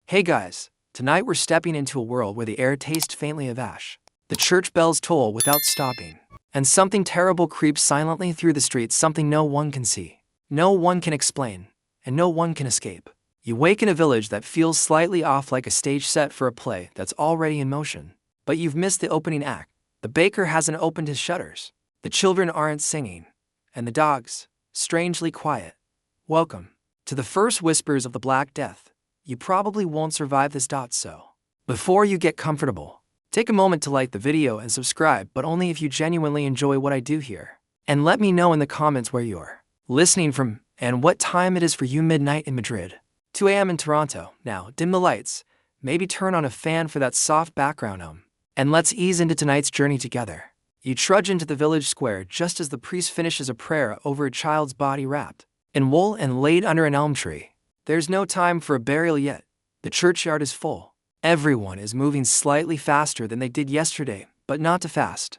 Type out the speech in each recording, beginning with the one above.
Hey guys, tonight we're stepping into a world where the air tastes faintly of ash. The church bells toll without stopping. And something terrible creeps silently through the streets, something no one can see, no one can explain, and no one can escape. You wake in a village that feels slightly off, like a stage set for a play that's already in motion. But you've missed the opening act. The baker hasn't opened his shutters. The children aren't singing. And the dogs, strangely quiet. Welcome to the first whispers of the Black Death. You probably won't survive this. So, before you get comfortable, take a moment to like the video and subscribe, but only if you genuinely enjoy what I do here. And let me know in the comments where you're listening from and what time it is for you. Midnight in Madrid, 2 a.m. in Toronto. Now, dim the lights, maybe turn on a fan for that soft background and let's ease into tonight's journey together. You trudge into the village square just as the priest finishes a prayer over a child's body wrapped in wool and laid under an elm tree. There's no time for a burial yet. The churchyard is full. Everyone is moving slightly faster than they did yesterday, but not too fast.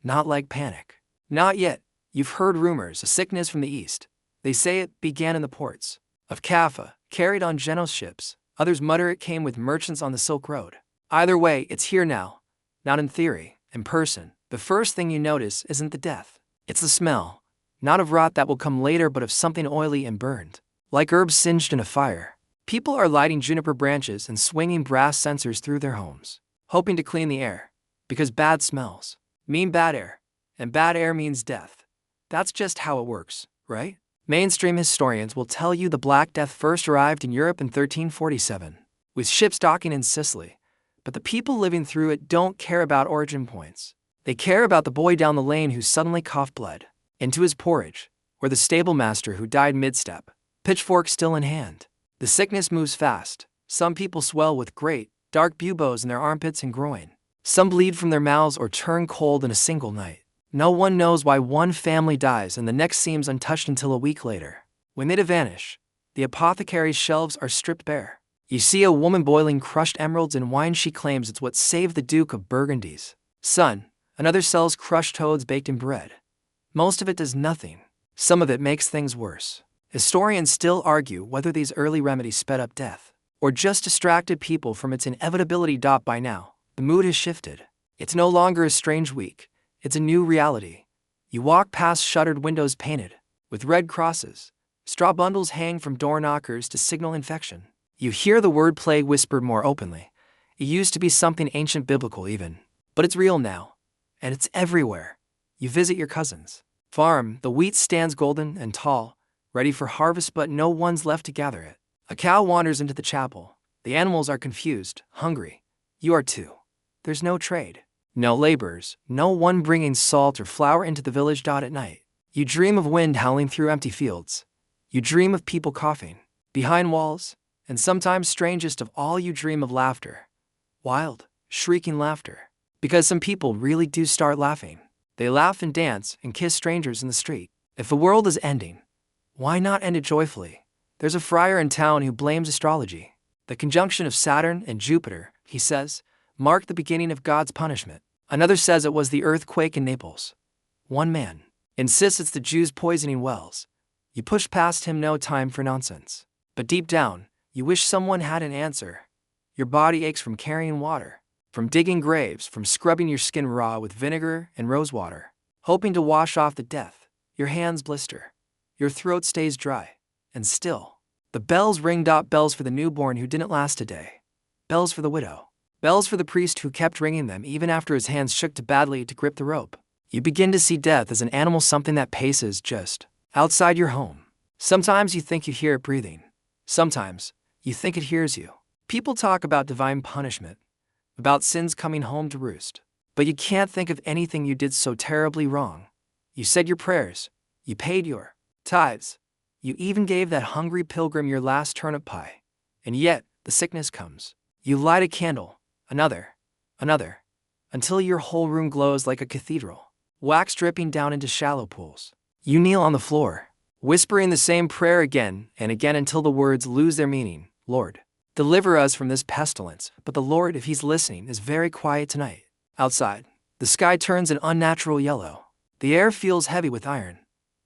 Not like panic. Not yet. You've heard rumors, a sickness from the east. They say it began in the ports of Kaffa, carried on Geno's ships. Others mutter it came with merchants on the Silk Road. Either way, it's here now. Not in theory, in person. The first thing you notice isn't the death. It's the smell. Not of rot that will come later, but of something oily and burned, like herbs singed in a fire. People are lighting juniper branches and swinging brass censers through their homes, hoping to clean the air. Because bad smells mean bad air, and bad air means death. That's just how it works, right? Mainstream historians will tell you the Black Death first arrived in Europe in 1347, with ships docking in Sicily. But the people living through it don't care about origin points. They care about the boy down the lane who suddenly coughed blood into his porridge, or the stable master who died mid-step, pitchfork still in hand. The sickness moves fast. Some people swell with great, dark buboes in their armpits and groin. Some bleed from their mouths or turn cold in a single night. No one knows why one family dies and the next seems untouched until a week later, when they vanish. The apothecary's shelves are stripped bare. You see a woman boiling crushed emeralds in wine. She claims it's what saved the Duke of Burgundy's son. Another sells crushed toads baked in bread. Most of it does nothing. Some of it makes things worse. Historians still argue whether these early remedies sped up death or just distracted people from its inevitability. By now, the mood has shifted. It's no longer a strange week. It's a new reality. You walk past shuttered windows painted with red crosses. Straw bundles hang from door knockers to signal infection. You hear the word plague whispered more openly. It used to be something ancient, biblical even. But it's real now. And it's everywhere. You visit your cousin's farm. The wheat stands golden and tall, ready for harvest, but no one's left to gather it. A cow wanders into the chapel. The animals are confused, hungry. You are too. There's no trade. No laborers, no one bringing salt or flour into the village. At night, you dream of wind howling through empty fields. You dream of people coughing behind walls, and sometimes, strangest of all, you dream of laughter. Wild, shrieking laughter. Because some people really do start laughing. They laugh and dance and kiss strangers in the street. If the world is ending, why not end it joyfully? There's a friar in town who blames astrology. The conjunction of Saturn and Jupiter, he says, marked the beginning of God's punishment. Another says it was the earthquake in Naples. One man insists it's the Jews poisoning wells. You push past him, no time for nonsense. But deep down, you wish someone had an answer. Your body aches from carrying water, from digging graves, from scrubbing your skin raw with vinegar and rosewater, hoping to wash off the death. Your hands blister. Your throat stays dry. And still, the bells ring. Bells for the newborn who didn't last a day. Bells for the widow. Bells for the priest who kept ringing them even after his hands shook too badly to grip the rope. You begin to see death as an animal, something that paces just outside your home. Sometimes you think you hear it breathing. Sometimes you think it hears you. People talk about divine punishment, about sins coming home to roost. But you can't think of anything you did so terribly wrong. You said your prayers. You paid your tithes. You even gave that hungry pilgrim your last turnip pie. And yet, the sickness comes. You light a candle, another, until your whole room glows like a cathedral, wax dripping down into shallow pools. You kneel on the floor, whispering the same prayer again and again until the words lose their meaning. Lord, deliver us from this pestilence. But the Lord, if he's listening, is very quiet tonight. Outside, the sky turns an unnatural yellow. The air feels heavy with iron.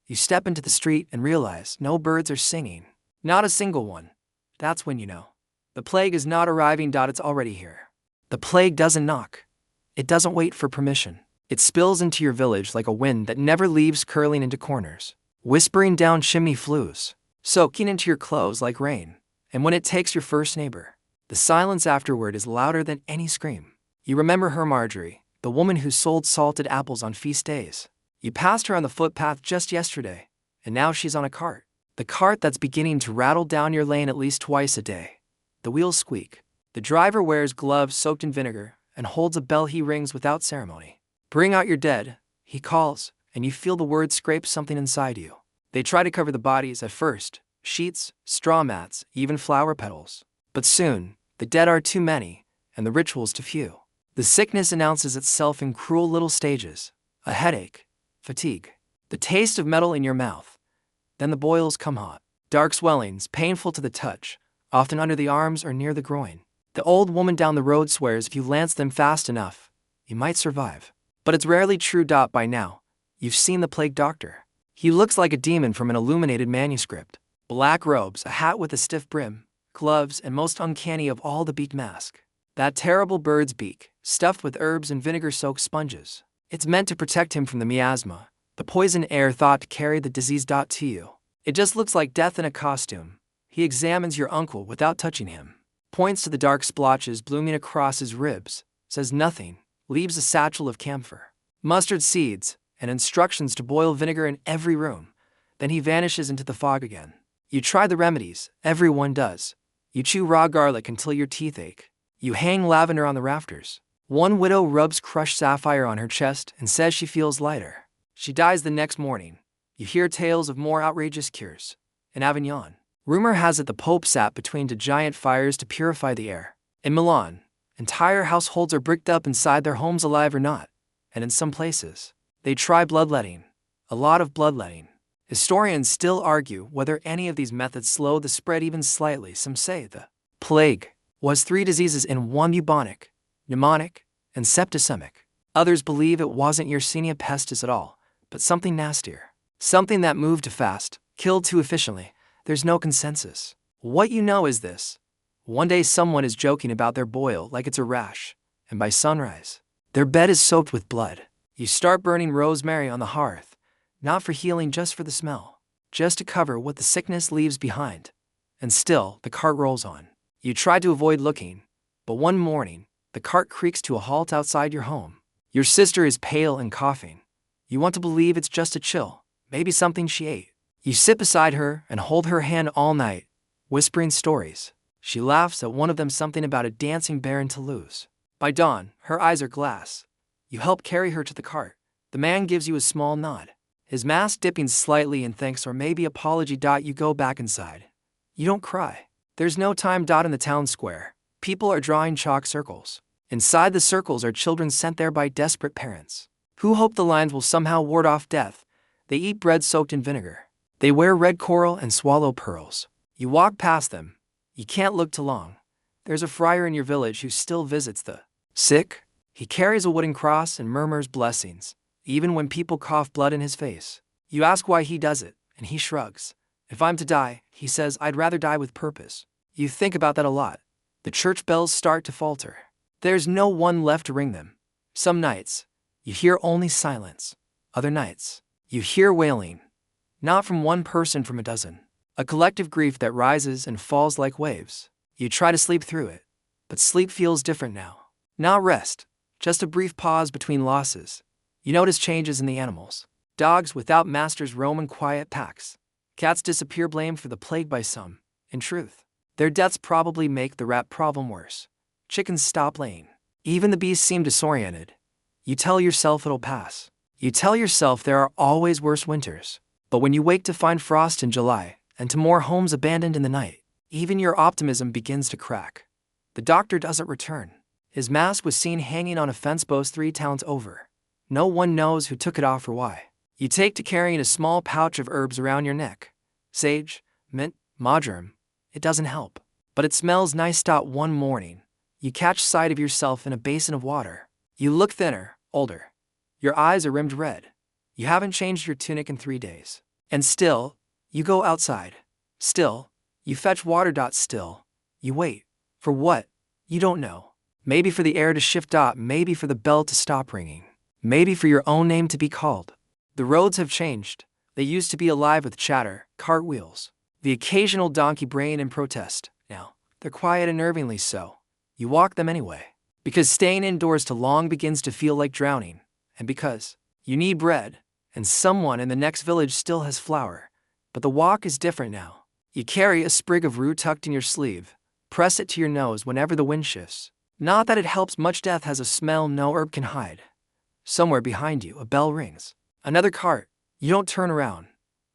You step into the street and realize no birds are singing. Not a single one. That's when you know The plague is not arriving. It's already here. The plague doesn't knock. It doesn't wait for permission. It spills into your village like a wind that never leaves, curling into corners, whispering down chimney flues, soaking into your clothes like rain. And when it takes your first neighbor, the silence afterward is louder than any scream. You remember her, Marjorie, the woman who sold salted apples on feast days. You passed her on the footpath just yesterday, and now she's on a cart. The cart that's beginning to rattle down your lane at least twice a day. The wheels squeak. The driver wears gloves soaked in vinegar and holds a bell he rings without ceremony. Bring out your dead, he calls, and you feel the words scrape something inside you. They try to cover the bodies at first, sheets, straw mats, even flower petals. But soon, the dead are too many, and the rituals too few. The sickness announces itself in cruel little stages. A headache, fatigue, the taste of metal in your mouth. Then the boils come hot. Dark swellings, painful to the touch, often under the arms or near the groin. The old woman down the road swears if you lance them fast enough, you might survive. But it's rarely true. By now, you've seen the plague doctor. He looks like a demon from an illuminated manuscript. Black robes, a hat with a stiff brim, gloves, and most uncanny of all, the beak mask. That terrible bird's beak, stuffed with herbs and vinegar-soaked sponges. It's meant to protect him from the miasma, the poison air thought to carry the disease. To you, it just looks like death in a costume. He examines your uncle without touching him, points to the dark splotches blooming across his ribs, says nothing, leaves a satchel of camphor, mustard seeds, and instructions to boil vinegar in every room. Then he vanishes into the fog again. You try the remedies, everyone does. You chew raw garlic until your teeth ache. You hang lavender on the rafters. One widow rubs crushed sapphire on her chest and says she feels lighter. She dies the next morning. You hear tales of more outrageous cures. In Avignon, rumor has it the Pope sat between two giant fires to purify the air. In Milan, entire households are bricked up inside their homes, alive or not. And in some places, they try bloodletting. A lot of bloodletting. Historians still argue whether any of these methods slow the spread even slightly. Some say the plague was 3 diseases in one: bubonic, pneumonic, and septicemic. Others believe it wasn't Yersinia pestis at all, but something nastier. Something that moved too fast, killed too efficiently. There's no consensus. What you know is this. One day someone is joking about their boil like it's a rash, and by sunrise, their bed is soaked with blood. You start burning rosemary on the hearth, not for healing, just for the smell, just to cover what the sickness leaves behind. And still, the cart rolls on. You try to avoid looking, but one morning, the cart creaks to a halt outside your home. Your sister is pale and coughing. You want to believe it's just a chill, maybe something she ate. You sit beside her and hold her hand all night, whispering stories. She laughs at one of them, something about a dancing bear in Toulouse. By dawn, her eyes are glass. You help carry her to the cart. The man gives you a small nod, his mask dipping slightly in thanks or maybe apology. You go back inside. You don't cry. There's no time. In the town square, people are drawing chalk circles. Inside the circles are children sent there by desperate parents, who hope the lines will somehow ward off death. They eat bread soaked in vinegar. They wear red coral and swallow pearls. You walk past them. You can't look too long. There's a friar in your village who still visits the sick. He carries a wooden cross and murmurs blessings, even when people cough blood in his face. You ask why he does it, and he shrugs. If I'm to die, he says, I'd rather die with purpose. You think about that a lot. The church bells start to falter. There's no one left to ring them. Some nights, you hear only silence. Other nights, you hear wailing. Not from one person, from a dozen. A collective grief that rises and falls like waves. You try to sleep through it, but sleep feels different now. Not rest, just a brief pause between losses. You notice changes in the animals. Dogs without masters roam in quiet packs. Cats disappear, blamed for the plague by some. In truth, their deaths probably make the rat problem worse. Chickens stop laying. Even the bees seem disoriented. You tell yourself it'll pass. You tell yourself there are always worse winters. But when you wake to find frost in July, and to more homes abandoned in the night, even your optimism begins to crack. The doctor doesn't return. His mask was seen hanging on a fence post 3 towns over. No one knows who took it off or why. You take to carrying a small pouch of herbs around your neck. Sage, mint, marjoram. It doesn't help. But it smells nice. One morning, you catch sight of yourself in a basin of water. You look thinner, older. Your eyes are rimmed red. You haven't changed your tunic in 3 days. And still, you go outside. Still, you fetch water. Still, you wait. For what? You don't know. Maybe for the air to shift up, maybe for the bell to stop ringing. Maybe for your own name to be called. The roads have changed. They used to be alive with chatter, cartwheels, the occasional donkey braying in protest. Now, they're quiet and nervingly so. You walk them anyway. Because staying indoors too long begins to feel like drowning. And because you need bread, and someone in the next village still has flour. But the walk is different now. You carry a sprig of rue tucked in your sleeve. Press it to your nose whenever the wind shifts. Not that it helps much, death has a smell no herb can hide. Somewhere behind you, a bell rings. Another cart. You don't turn around.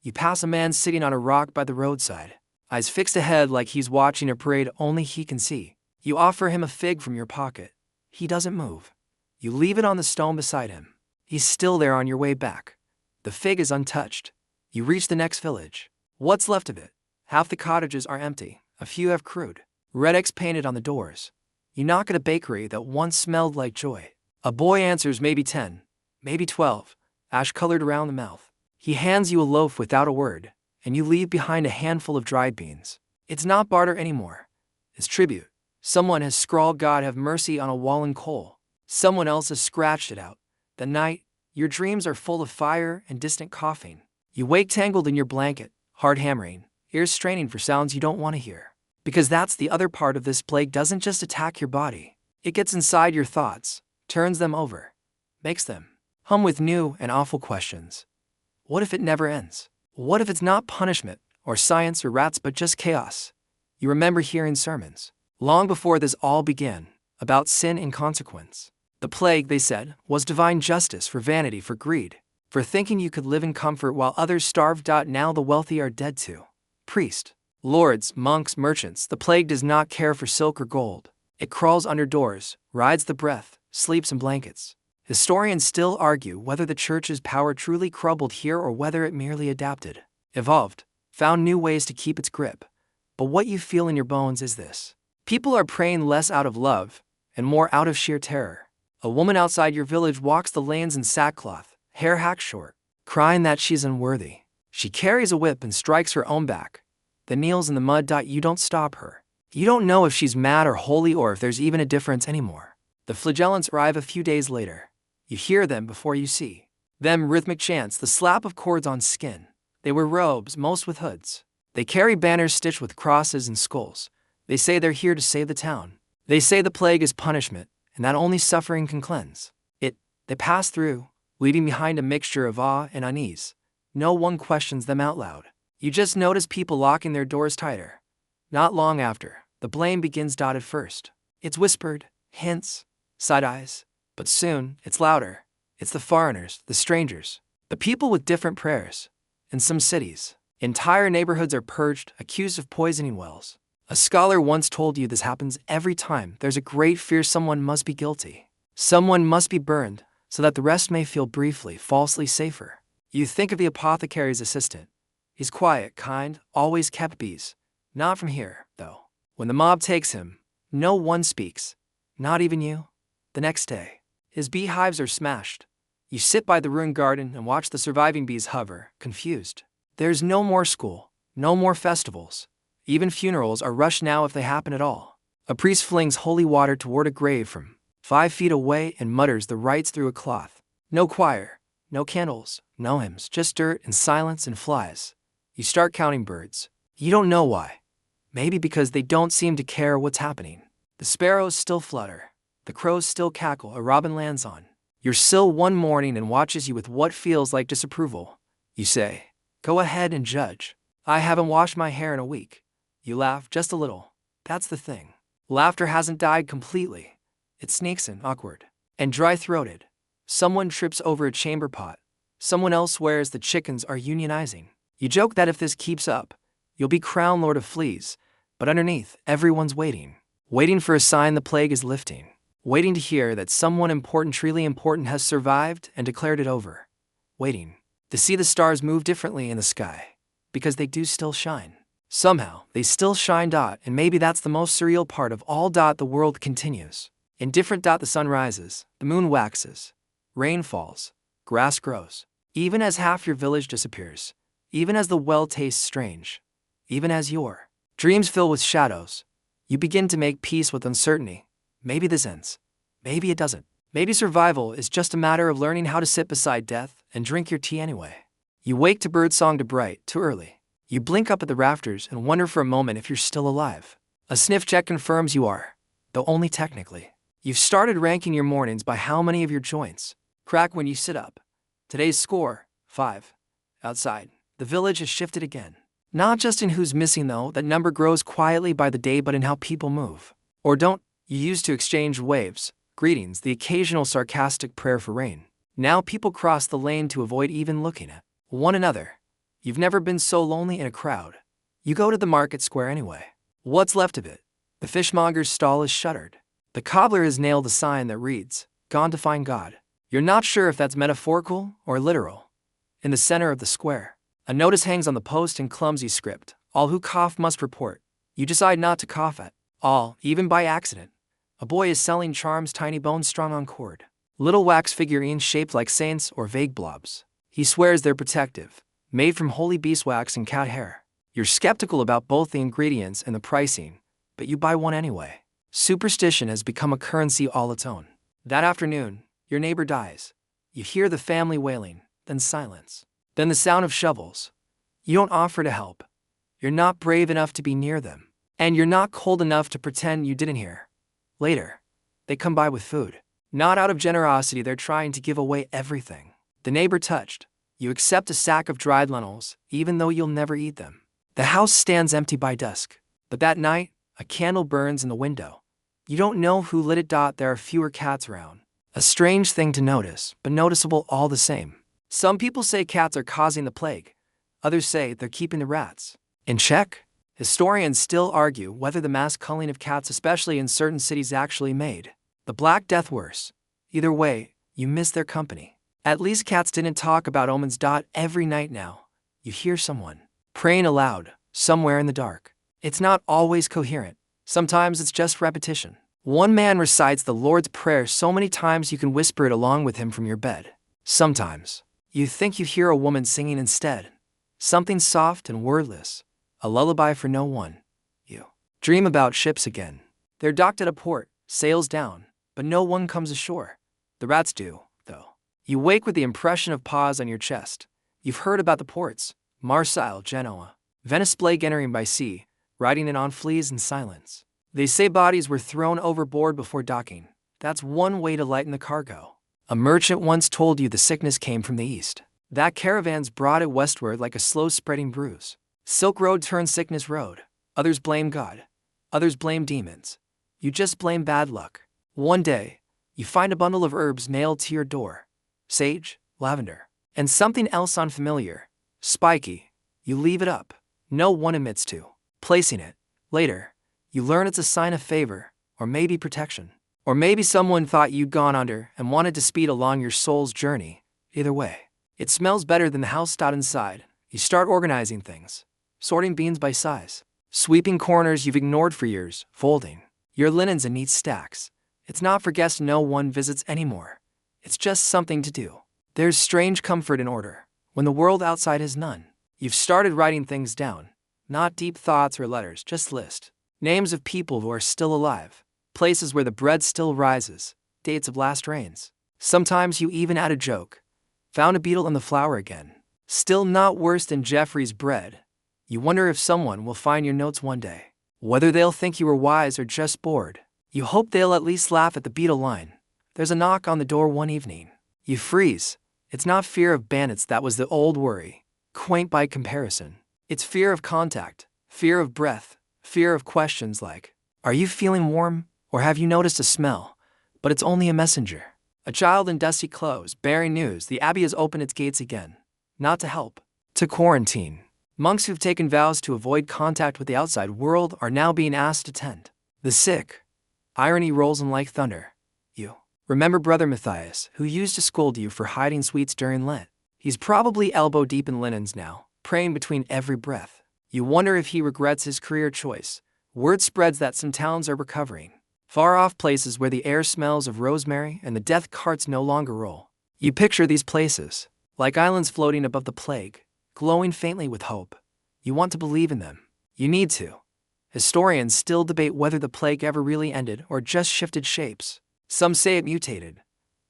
You pass a man sitting on a rock by the roadside, eyes fixed ahead like he's watching a parade only he can see. You offer him a fig from your pocket. He doesn't move. You leave it on the stone beside him. He's still there on your way back. The fig is untouched. You reach the next village. What's left of it? Half the cottages are empty. A few have crude red X painted on the doors. You knock at a bakery that once smelled like joy. A boy answers, maybe 10, maybe 12, ash-colored around the mouth. He hands you a loaf without a word, and you leave behind a handful of dried beans. It's not barter anymore. It's tribute. Someone has scrawled "God have mercy" on a wall in coal. Someone else has scratched it out. The night, your dreams are full of fire and distant coughing. You wake tangled in your blanket, heart hammering, ears straining for sounds you don't want to hear. Because that's the other part of this plague, doesn't just attack your body. It gets inside your thoughts, turns them over, makes them hum with new and awful questions. What if it never ends? What if it's not punishment, or science, or rats, but just chaos? You remember hearing sermons, long before this all began, about sin and consequence. The plague, they said, was divine justice for vanity, for greed, for thinking you could live in comfort while others starved. Now the wealthy are dead too. Priest, lords, monks, merchants, the plague does not care for silk or gold. It crawls under doors, rides the breath, sleeps in blankets. Historians still argue whether the church's power truly crumbled here or whether it merely adapted, evolved, found new ways to keep its grip. But what you feel in your bones is this. People are praying less out of love and more out of sheer terror. A woman outside your village walks the lanes in sackcloth, hair hacked short, crying that she's unworthy. She carries a whip and strikes her own back, then kneels in the mud. You don't stop her. You don't know if she's mad or holy or if there's even a difference anymore. The flagellants arrive a few days later. You hear them before you see them. Rhythmic chants, the slap of cords on skin. They wear robes, most with hoods. They carry banners stitched with crosses and skulls. They say they're here to save the town. They say the plague is punishment, and that only suffering can cleanse it. They pass through, leaving behind a mixture of awe and unease. No one questions them out loud. You just notice people locking their doors tighter. Not long after, the blame begins. At first, it's whispered, hints, side eyes. But soon, it's louder. It's the foreigners, the strangers, the people with different prayers. In some cities, entire neighborhoods are purged, accused of poisoning wells. A scholar once told you this happens every time there's a great fear someone must be guilty. Someone must be burned, so that the rest may feel briefly, falsely safer. You think of the apothecary's assistant. He's quiet, kind, always kept bees. Not from here, though. When the mob takes him, no one speaks. Not even you. The next day, his beehives are smashed. You sit by the ruined garden and watch the surviving bees hover, confused. There's no more school, no more festivals. Even funerals are rushed now if they happen at all. A priest flings holy water toward a grave from 5 feet away and mutters the rites through a cloth. No choir, no candles, no hymns, just dirt and silence and flies. You start counting birds. You don't know why. Maybe because they don't seem to care what's happening. The sparrows still flutter. The crows still cackle. A robin lands on your sill one morning and watches you with what feels like disapproval. You say, "Go ahead and judge. I haven't washed my hair in a week." You laugh just a little. That's the thing. Laughter hasn't died completely. It sneaks in, awkward and dry-throated. Someone trips over a chamber pot. Someone else swears the chickens are unionizing. You joke that if this keeps up, you'll be crowned Lord of Fleas. But underneath, everyone's waiting. Waiting for a sign the plague is lifting. Waiting to hear that someone important, truly important, has survived and declared it over. Waiting to see the stars move differently in the sky. Because they do still shine. Somehow, they still shine. And maybe that's the most surreal part of all. The world continues. Indifferent. The sun rises, the moon waxes, rain falls, grass grows. Even as half your village disappears. Even as the well tastes strange. Even as your dreams fill with shadows. You begin to make peace with uncertainty. Maybe this ends. Maybe it doesn't. Maybe survival is just a matter of learning how to sit beside death and drink your tea anyway. You wake to birdsong to bright, too early. You blink up at the rafters and wonder for a moment if you're still alive. A sniff check confirms you are, though only technically. You've started ranking your mornings by how many of your joints crack when you sit up. Today's score, 5. Outside, the village has shifted again. Not just in who's missing though, that number grows quietly by the day, but in how people move. Or don't. You used to exchange waves, greetings, the occasional sarcastic prayer for rain. Now people cross the lane to avoid even looking at one another. You've never been so lonely in a crowd. You go to the market square anyway. What's left of it? The fishmonger's stall is shuttered. The cobbler has nailed a sign that reads, "Gone to find God." You're not sure if that's metaphorical or literal. In the center of the square, a notice hangs on the post in clumsy script. All who cough must report. You decide not to cough at all, even by accident. A boy is selling charms, tiny bones strung on cord. Little wax figurines shaped like saints or vague blobs. He swears they're protective, made from holy beeswax and cat hair. You're skeptical about both the ingredients and the pricing, but you buy one anyway. Superstition has become a currency all its own. That afternoon, your neighbor dies. You hear the family wailing, then silence. Then the sound of shovels. You don't offer to help. You're not brave enough to be near them. And you're not cold enough to pretend you didn't hear. Later, they come by with food. Not out of generosity, they're trying to give away everything. The neighbor touched. You accept a sack of dried lentils, even though you'll never eat them. The house stands empty by dusk. But that night, a candle burns in the window. You don't know who lit it. There are fewer cats around. A strange thing to notice, but noticeable all the same. Some people say cats are causing the plague. Others say they're keeping the rats in check. Historians still argue whether the mass culling of cats, especially in certain cities, actually made the Black Death worse. Either way, you miss their company. At least cats didn't talk about omens. Every night now, you hear someone praying aloud, somewhere in the dark. It's not always coherent. Sometimes it's just repetition. One man recites the Lord's Prayer so many times you can whisper it along with him from your bed. Sometimes, you think you hear a woman singing instead. Something soft and wordless. A lullaby for no one. You dream about ships again. They're docked at a port, sails down, but no one comes ashore. The rats do, though. You wake with the impression of paws on your chest. You've heard about the ports, Marseille, Genoa, Venice, plague entering by sea, riding in on fleas in silence. They say bodies were thrown overboard before docking. That's one way to lighten the cargo. A merchant once told you the sickness came from the east. That caravans brought it westward like a slow-spreading bruise. Silk Road turned sickness road. Others blame God. Others blame demons. You just blame bad luck. One day, you find a bundle of herbs nailed to your door. Sage, lavender, and something else unfamiliar. Spiky. You leave it up. No one admits to placing it. Later, you learn it's a sign of favor, or maybe protection. Or maybe someone thought you'd gone under and wanted to speed along your soul's journey. Either way, it smells better than the house. Inside, you start organizing things. Sorting beans by size. Sweeping corners you've ignored for years. Folding your linens in neat stacks. It's not for guests no one visits anymore. It's just something to do. There's strange comfort in order, when the world outside has none. You've started writing things down. Not deep thoughts or letters, just list. Names of people who are still alive. Places where the bread still rises. Dates of last rains. Sometimes you even add a joke. Found a beetle in the flour again. Still not worse than Jeffrey's bread. You wonder if someone will find your notes one day. Whether they'll think you were wise or just bored. You hope they'll at least laugh at the beetle line. There's a knock on the door one evening. You freeze. It's not fear of bandits, that was the old worry. Quaint by comparison. It's fear of contact, fear of breath, fear of questions like, are you feeling warm, or have you noticed a smell? But it's only a messenger. A child in dusty clothes, bearing news the abbey has opened its gates again. Not to help, to quarantine. Monks who've taken vows to avoid contact with the outside world are now being asked to tend the sick. Irony rolls in like thunder. You remember Brother Matthias, who used to scold you for hiding sweets during Lent. He's probably elbow deep in linens now, praying between every breath. You wonder if he regrets his career choice. Word spreads that some towns are recovering. Far-off places where the air smells of rosemary and the death carts no longer roll. You picture these places, like islands floating above the plague, glowing faintly with hope. You want to believe in them. You need to. Historians still debate whether the plague ever really ended or just shifted shapes. Some say it mutated.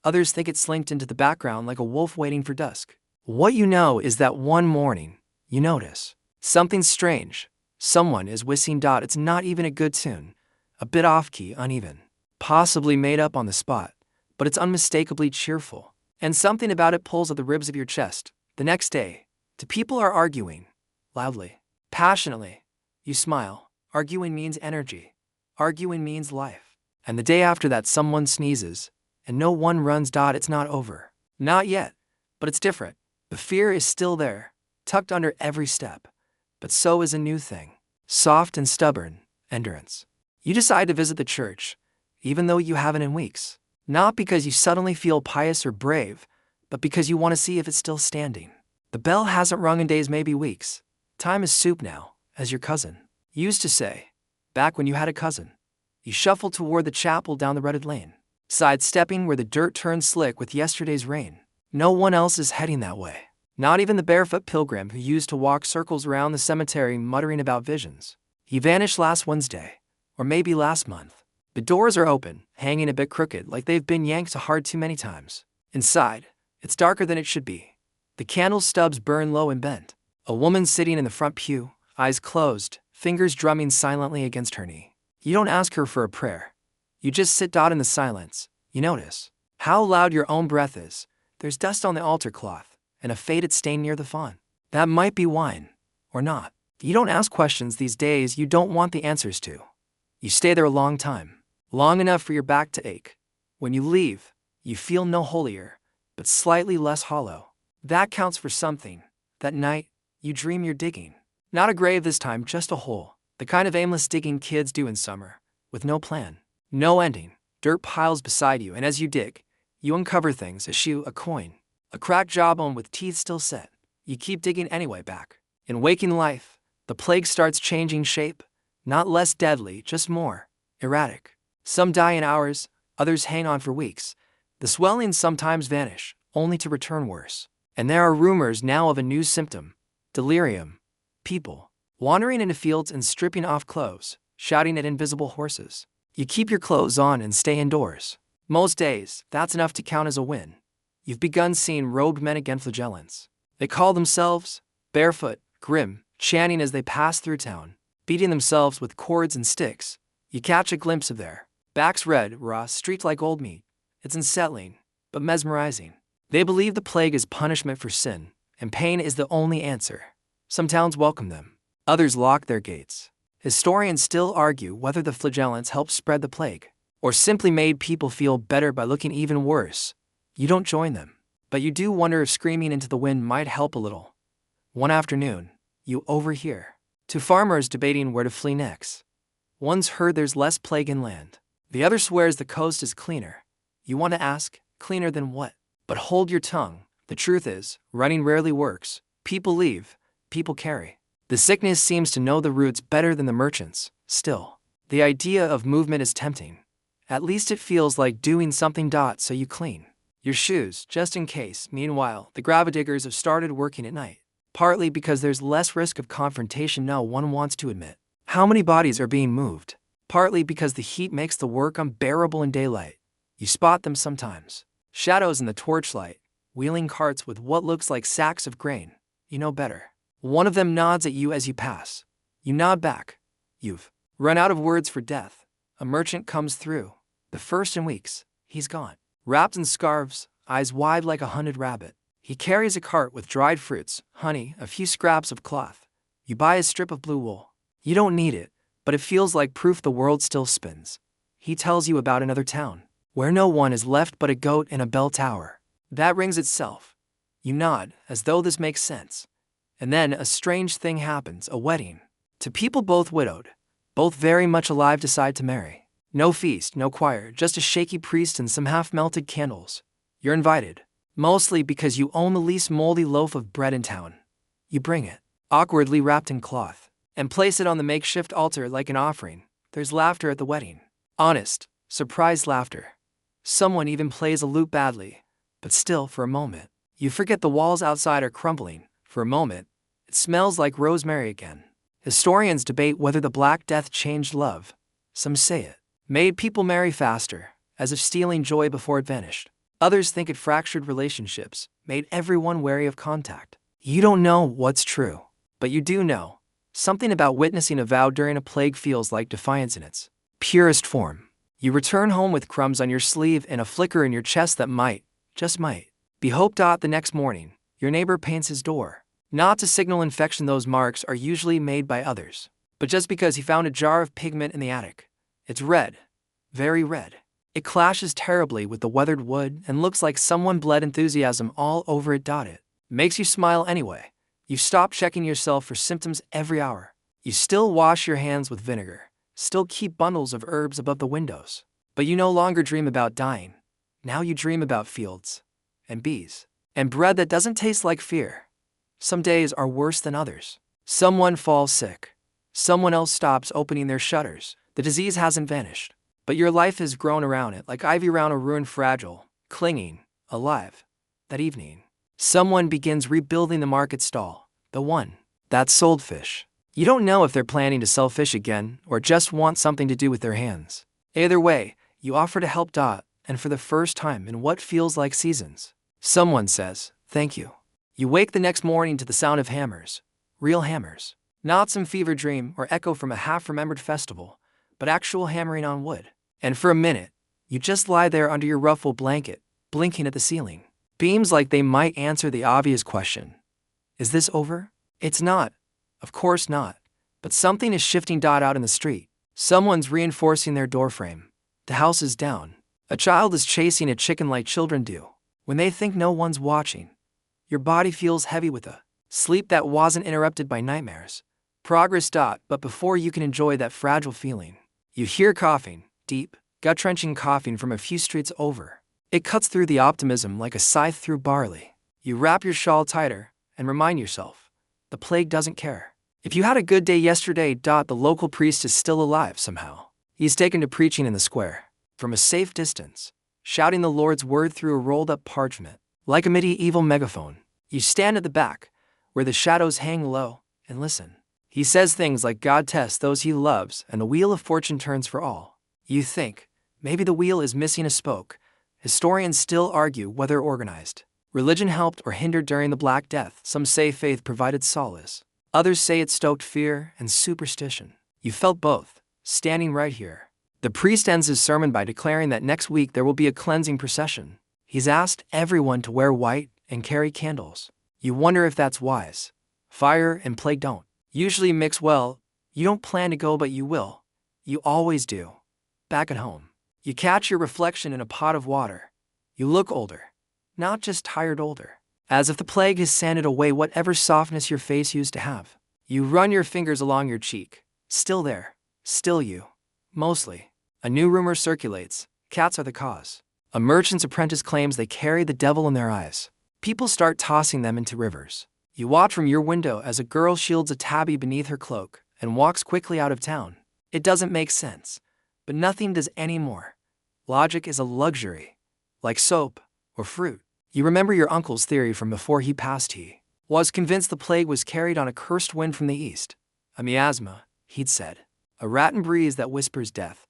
Others think it slinked into the background like a wolf waiting for dusk. What you know is that one morning, you notice something strange. Someone is whistling. It's not even a good tune. A bit off-key, uneven. Possibly made up on the spot, but it's unmistakably cheerful. And something about it pulls at the ribs of your chest. The next day, two people are arguing. Loudly. Passionately. You smile. Arguing means energy. Arguing means life. And the day after that, someone sneezes, and no one runs. It's not over. Not yet. But it's different. The fear is still there, tucked under every step. But so is a new thing. Soft and stubborn. Endurance. You decide to visit the church, even though you haven't in weeks. Not because you suddenly feel pious or brave, but because you want to see if it's still standing. The bell hasn't rung in days, maybe weeks. Time is soup now, as your cousin used to say, back when you had a cousin. You shuffle toward the chapel down the rutted lane, sidestepping where the dirt turns slick with yesterday's rain. No one else is heading that way. Not even the barefoot pilgrim who used to walk circles around the cemetery muttering about visions. He vanished last Wednesday, or maybe last month. The doors are open, hanging a bit crooked like they've been yanked hard too many times. Inside, it's darker than it should be. The candle stubs burn low and bent. A woman sitting in the front pew, eyes closed, fingers drumming silently against her knee. You don't ask her for a prayer. You just sit in the silence. You notice how loud your own breath is. There's dust on the altar cloth, and a faded stain near the font. That might be wine, or not. You don't ask questions these days you don't want the answers to. You stay there a long time, long enough for your back to ache. When you leave, you feel no holier, but slightly less hollow. That counts for something. That night, you dream you're digging. Not a grave this time, just a hole. The kind of aimless digging kids do in summer, with no plan, no ending. Dirt piles beside you, and as you dig, you uncover things: a shoe, a coin, a cracked jawbone with teeth still set. You keep digging anyway. Back in waking life, the plague starts changing shape, not less deadly, just more erratic. Some die in hours, others hang on for weeks. The swellings sometimes vanish, only to return worse. And there are rumors now of a new symptom: delirium. People wandering into fields and stripping off clothes, shouting at invisible horses. You keep your clothes on and stay indoors. Most days, that's enough to count as a win. You've begun seeing robed men again, flagellants. They call themselves barefoot, grim, chanting as they pass through town, beating themselves with cords and sticks. You catch a glimpse of their backs, red, raw, streaked like old meat. It's unsettling, but mesmerizing. They believe the plague is punishment for sin, and pain is the only answer. Some towns welcome them. Others lock their gates. Historians still argue whether the flagellants helped spread the plague, or simply made people feel better by looking even worse. You don't join them, but you do wonder if screaming into the wind might help a little. One afternoon, you overhear two farmers debating where to flee next. One's heard there's less plague inland. The other swears the coast is cleaner. You want to ask, cleaner than what? But hold your tongue. The truth is, running rarely works. People leave, people carry. The sickness seems to know the routes better than the merchants. Still, the idea of movement is tempting. At least it feels like doing something. So you clean your shoes, just in case. Meanwhile, the gravediggers have started working at night. Partly because there's less risk of confrontation no one wants to admit. How many bodies are being moved? Partly because the heat makes the work unbearable in daylight. You spot them sometimes. Shadows in the torchlight, wheeling carts with what looks like sacks of grain. You know better. One of them nods at you as you pass. You nod back. You've run out of words for death. A merchant comes through. The first in weeks. He's gone. Wrapped in scarves, eyes wide like a hunted rabbit. He carries a cart with dried fruits, honey, a few scraps of cloth. You buy a strip of blue wool. You don't need it, but it feels like proof the world still spins. He tells you about another town, where no one is left but a goat and a bell tower. That rings itself. You nod, as though this makes sense. And then a strange thing happens, a wedding. Two people both widowed, both very much alive, decide to marry. No feast, no choir, just a shaky priest and some half-melted candles. You're invited, mostly because you own the least moldy loaf of bread in town. You bring it, awkwardly wrapped in cloth, and place it on the makeshift altar like an offering. There's laughter at the wedding. Honest, surprised laughter. Someone even plays a lute badly. But still, for a moment, you forget the walls outside are crumbling. For a moment, it smells like rosemary again. Historians debate whether the Black Death changed love. Some say it made people marry faster, as if stealing joy before it vanished. Others think it fractured relationships, made everyone wary of contact. You don't know what's true, but you do know. Something about witnessing a vow during a plague feels like defiance in its purest form. You return home with crumbs on your sleeve and a flicker in your chest that might, just might, be hope. The next morning, your neighbor paints his door. Not to signal infection, those marks are usually made by others, but just because he found a jar of pigment in the attic. It's red, very red. It clashes terribly with the weathered wood and looks like someone bled enthusiasm all over it. It makes you smile anyway. You stop checking yourself for symptoms every hour. You still wash your hands with vinegar, still keep bundles of herbs above the windows. But you no longer dream about dying. Now you dream about fields, and bees, and bread that doesn't taste like fear. Some days are worse than others. Someone falls sick. Someone else stops opening their shutters. The disease hasn't vanished, but your life has grown around it like ivy around a ruin, fragile, clinging, alive. That evening, someone begins rebuilding the market stall, the one that sold fish. You don't know if they're planning to sell fish again or just want something to do with their hands. Either way, you offer to help. And for the first time in what feels like seasons, someone says, "Thank you." You wake the next morning to the sound of hammers, real hammers, not some fever dream or echo from a half-remembered festival, but actual hammering on wood. And for a minute, you just lie there under your ruffled blanket, blinking at the ceiling. Beams like they might answer the obvious question. Is this over? It's not. Of course not. But something is shifting. Out in the street, someone's reinforcing their doorframe. The house is down. A child is chasing a chicken like children do when they think no one's watching. Your body feels heavy with a sleep that wasn't interrupted by nightmares. Progress. But before you can enjoy that fragile feeling, you hear coughing, deep, gut-wrenching coughing from a few streets over. It cuts through the optimism like a scythe through barley. You wrap your shawl tighter and remind yourself, the plague doesn't care. If you had a good day yesterday. The local priest is still alive somehow. He's taken to preaching in the square, from a safe distance, shouting the Lord's word through a rolled-up parchment. Like a medieval megaphone, you stand at the back, where the shadows hang low, and listen. He says things like God tests those he loves and the wheel of fortune turns for all. You think, maybe the wheel is missing a spoke. Historians still argue whether organized religion helped or hindered during the Black Death. Some say faith provided solace. Others say it stoked fear and superstition. You felt both, standing right here. The priest ends his sermon by declaring that next week there will be a cleansing procession. He's asked everyone to wear white and carry candles. You wonder if that's wise. Fire and plague don't usually mix well. You don't plan to go, but you will. You always do. Back at home, you catch your reflection in a pot of water. You look older, not just tired older, as if the plague has sanded away whatever softness your face used to have. You run your fingers along your cheek. Still there, still you. Mostly. A new rumor circulates. Cats are the cause. A merchant's apprentice claims they carry the devil in their eyes. People start tossing them into rivers. You watch from your window as a girl shields a tabby beneath her cloak and walks quickly out of town. It doesn't make sense, but nothing does anymore. Logic is a luxury, like soap or fruit. You remember your uncle's theory from before he passed. He was convinced the plague was carried on a cursed wind from the east. A miasma, he'd said. A rattan breeze that whispers death.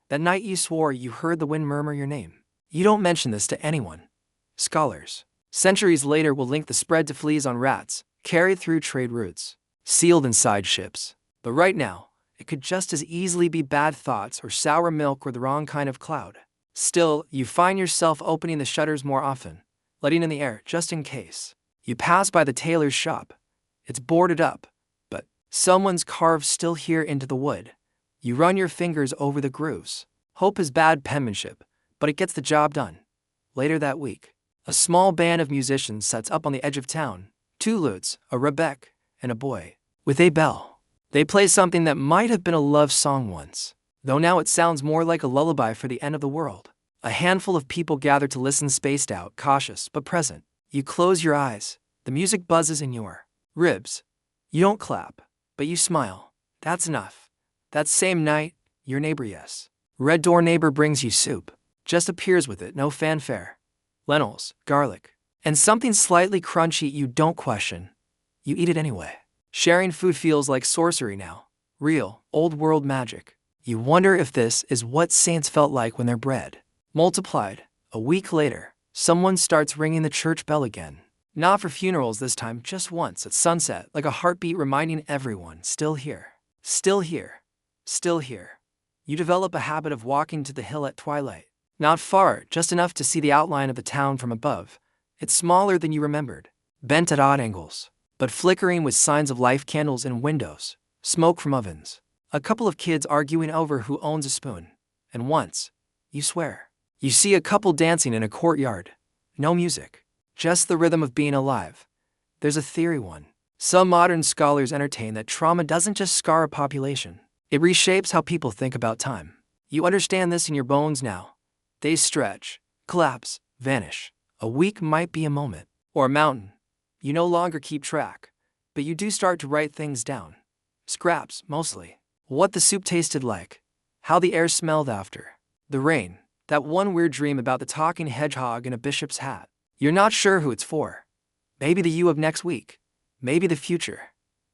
That night you swore you heard the wind murmur your name. You don't mention this to anyone. Scholars, centuries later, will link the spread to fleas on rats, carried through trade routes, sealed inside ships. But right now, it could just as easily be bad thoughts or sour milk or the wrong kind of cloud. Still, you find yourself opening the shutters more often, letting in the air just in case. You pass by the tailor's shop. It's boarded up, but someone's carved still here into the wood. You run your fingers over the grooves. Hope is bad penmanship, but it gets the job done. Later that week, a small band of musicians sets up on the edge of town. 2 lutes, a rebec, and a boy with a bell. They play something that might have been a love song once, though now it sounds more like a lullaby for the end of the world. A handful of people gather to listen, spaced out, cautious but present. You close your eyes. The music buzzes in your ribs. You don't clap, but you smile. That's enough. That same night, your neighbor, yes, red door neighbor, brings you soup. Just appears with it, no fanfare. Lentils, garlic, and something slightly crunchy. You don't question. You eat it anyway. Sharing food feels like sorcery now. Real, old-world magic. You wonder if this is what saints felt like when their bread multiplied. A week later, someone starts ringing the church bell again. Not for funerals this time, just once at sunset, like a heartbeat reminding everyone, still here, still here, still here. You develop a habit of walking to the hill at twilight. Not far, just enough to see the outline of the town from above. It's smaller than you remembered, bent at odd angles, but flickering with signs of life, candles in windows, smoke from ovens, a couple of kids arguing over who owns a spoon. And once, you swear, you see a couple dancing in a courtyard. No music, just the rhythm of being alive. There's a theory one. Some modern scholars entertain that trauma doesn't just scar a population, it reshapes how people think about time. You understand this in your bones now. They stretch, collapse, vanish. A week might be a moment, or a mountain. You no longer keep track, but you do start to write things down. Scraps, mostly. What the soup tasted like, how the air smelled after, the rain, that one weird dream about the talking hedgehog in a bishop's hat. You're not sure who it's for. Maybe the you of next week, maybe the future,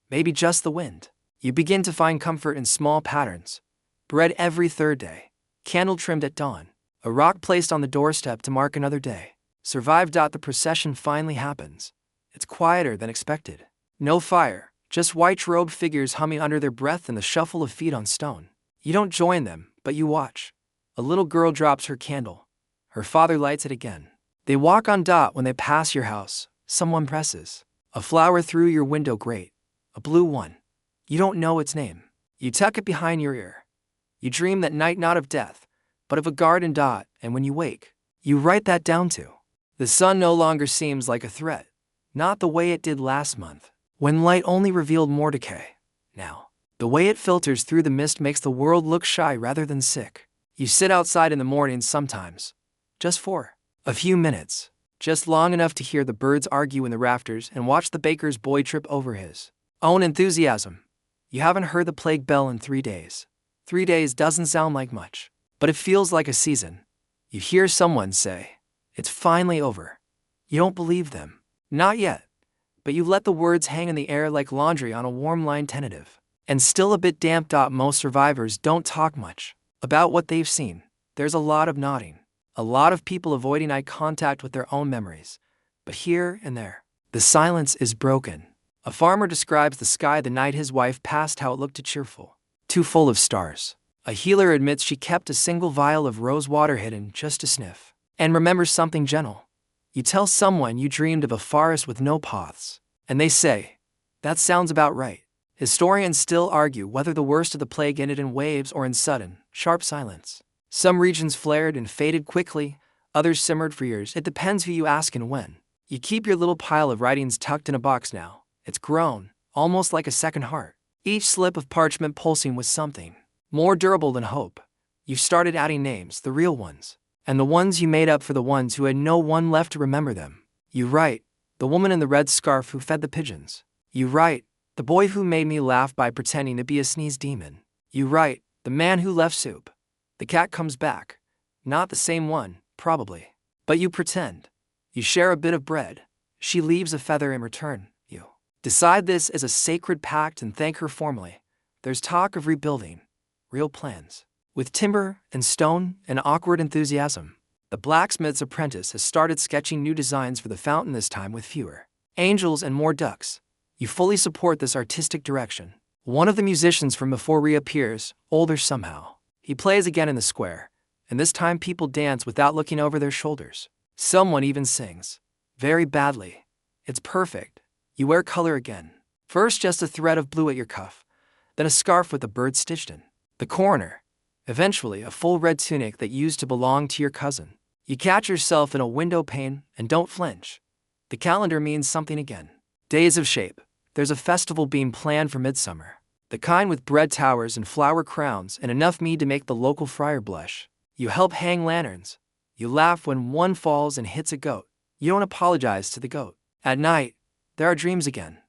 maybe just the wind. You begin to find comfort in small patterns. Bread every third day, candle trimmed at dawn, a rock placed on the doorstep to mark another day. Survive. The procession finally happens. It's quieter than expected. No fire, just white-robed figures humming under their breath and the shuffle of feet on stone. You don't join them, but you watch. A little girl drops her candle. Her father lights it again. They walk on. When they pass your house, someone presses a flower through your window grate, a blue one. You don't know its name. You tuck it behind your ear. You dream that night not of death, but of a garden. And when you wake, you write that down too. The sun no longer seems like a threat, not the way it did last month, when light only revealed more decay. Now, the way it filters through the mist makes the world look shy rather than sick. You sit outside in the mornings sometimes, just for a few minutes, just long enough to hear the birds argue in the rafters and watch the baker's boy trip over his own enthusiasm. You haven't heard the plague bell in 3 days. 3 days doesn't sound like much, but it feels like a season. You hear someone say, "It's finally over." You don't believe them. Not yet. But you let the words hang in the air like laundry on a warm line, tentative and still a bit damp. Most survivors don't talk much about what they've seen. There's a lot of nodding, a lot of people avoiding eye contact with their own memories. But here and there, the silence is broken. A farmer describes the sky the night his wife passed, how it looked too cheerful, too full of stars. A healer admits she kept a single vial of rose water hidden just to sniff and remembers something gentle. You tell someone you dreamed of a forest with no paths, and they say, "That sounds about right." Historians still argue whether the worst of the plague ended in waves or in sudden, sharp silence. Some regions flared and faded quickly, others simmered for years. It depends who you ask and when. You keep your little pile of writings tucked in a box now. It's grown, almost like a second heart. Each slip of parchment pulsing with something more durable than hope. You've started adding names, the real ones, and the ones you made up for the ones who had no one left to remember them. You write, the woman in the red scarf who fed the pigeons. You write, the boy who made me laugh by pretending to be a sneeze demon. You write, the man who left soup. The cat comes back. Not the same one, probably. But you pretend. You share a bit of bread. She leaves a feather in return. You decide this as a sacred pact and thank her formally. There's talk of rebuilding. Real plans. With timber and stone and awkward enthusiasm. The blacksmith's apprentice has started sketching new designs for the fountain, this time with fewer angels and more ducks. You fully support this artistic direction. One of the musicians from before reappears, older somehow. He plays again in the square, and this time people dance without looking over their shoulders. Someone even sings. Very badly. It's perfect. You wear color again. First just a thread of blue at your cuff, then a scarf with a bird stitched in the corner. Eventually a full red tunic that used to belong to your cousin. You catch yourself in a window pane and don't flinch. The calendar means something again. Days of shape. There's a festival being planned for midsummer. The kind with bread towers and flower crowns and enough mead to make the local friar blush. You help hang lanterns. You laugh when one falls and hits a goat. You don't apologize to the goat. At night, there are dreams again.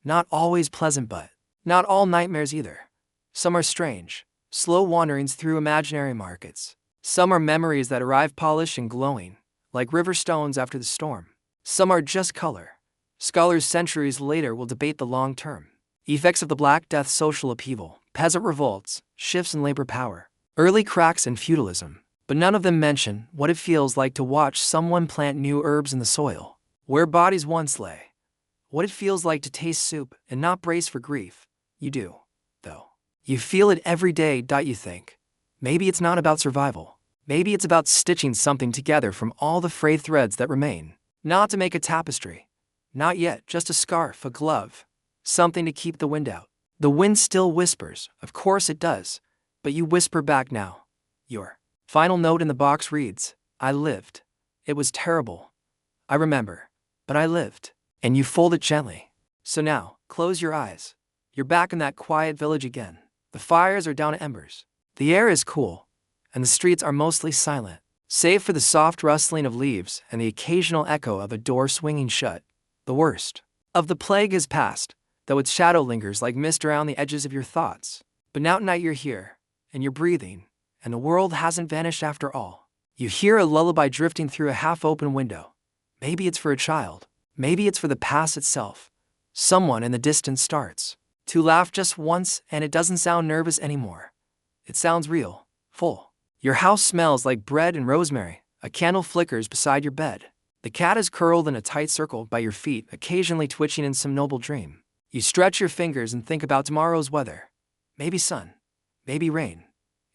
Not always pleasant, but not all nightmares either. Some are strange, slow wanderings through imaginary markets. Some are memories that arrive polished and glowing, like river stones after the storm. Some are just color. Scholars centuries later will debate the long term. Effects of the Black Death: social upheaval, peasant revolts, shifts in labor power, early cracks in feudalism. But none of them mention what it feels like to watch someone plant new herbs in the soil where bodies once lay. What it feels like to taste soup and not brace for grief. You do, though. You feel it every day. You think, maybe it's not about survival. Maybe it's about stitching something together from all the frayed threads that remain. Not to make a tapestry. Not yet, just a scarf, a glove. Something to keep the wind out. The wind still whispers, of course it does. But you whisper back now. Your final note in the box reads, I lived. It was terrible. I remember. But I lived. And you fold it gently. So now, close your eyes. You're back in that quiet village again. The fires are down to embers. The air is cool. And the streets are mostly silent, save for the soft rustling of leaves and the occasional echo of a door swinging shut. The worst of the plague is past, though its shadow lingers like mist around the edges of your thoughts. But now tonight you're here, and you're breathing, and the world hasn't vanished after all. You hear a lullaby drifting through a half-open window. Maybe it's for a child. Maybe it's for the past itself. Someone in the distance starts to laugh just once, and it doesn't sound nervous anymore. It sounds real, full. Your house smells like bread and rosemary. A candle flickers beside your bed. The cat is curled in a tight circle by your feet, occasionally twitching in some noble dream. You stretch your fingers and think about tomorrow's weather. Maybe sun, maybe rain.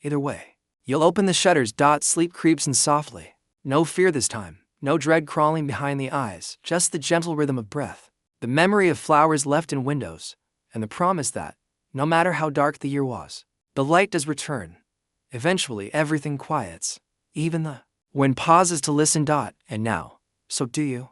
Either way, you'll open the shutters. Sleep creeps in softly. No fear this time, no dread crawling behind the eyes, just the gentle rhythm of breath, the memory of flowers left in windows, and the promise that, no matter how dark the year was, the light does return. Eventually everything quiets, even the wind pauses to listen. And now, so do you?